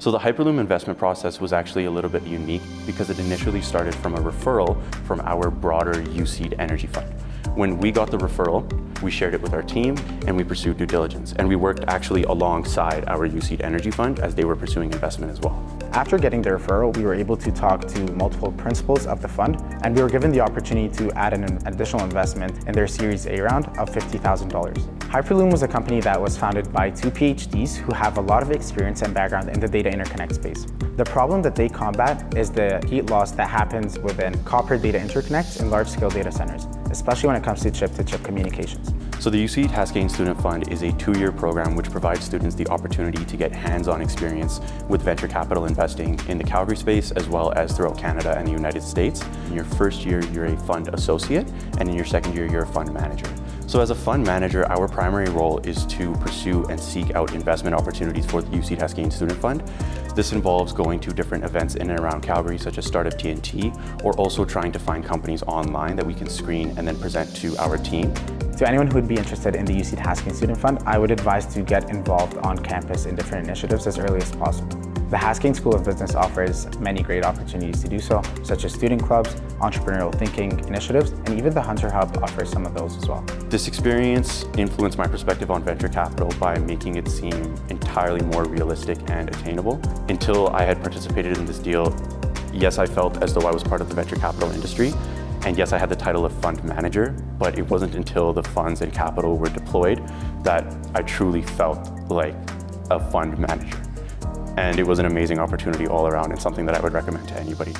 So the Hyperlume investment process was actually a little bit unique because it initially started from a referral from our broader UCeed Energy Fund. When we got the referral, we shared it with our team and we pursued due diligence. And we worked actually alongside our UCeed Energy Fund as they were pursuing investment as well. After getting the referral, we were able to talk to multiple principals of the fund, and we were given the opportunity to add an additional investment in their Series A round of $50,000. Hyperlume was a company that was founded by two PhDs who have a lot of experience and background in the data interconnect space. The problem that they combat is the heat loss that happens within copper data interconnects in large-scale data centers, especially when it comes to chip-to-chip communications. So the UCeed Haskayne Student Fund is a 2-year program which provides students the opportunity to get hands-on experience with venture capital investing in the Calgary space as well as throughout Canada and the United States. In your first year, you're a fund associate, and in your second year, you're a fund manager. So as a fund manager, our primary role is to pursue and seek out investment opportunities for the UCeed Haskayne Student Fund. This involves going to different events in and around Calgary, such as Startup TNT, or also trying to find companies online that we can screen and then present to our team. To anyone who would be interested in the UCeed Haskayne Student Fund, I would advise to get involved on campus in different initiatives as early as possible. The Haskayne School of Business offers many great opportunities to do so, such as student clubs, entrepreneurial thinking initiatives, and even the Hunter Hub offers some of those as well. This experience influenced my perspective on venture capital by making it seem entirely more realistic and attainable. Until I had participated in this deal, yes, I felt as though I was part of the venture capital industry, and yes, I had the title of fund manager, but it wasn't until the funds and capital were deployed that I truly felt like a fund manager. And it was an amazing opportunity all around and something that I would recommend to anybody.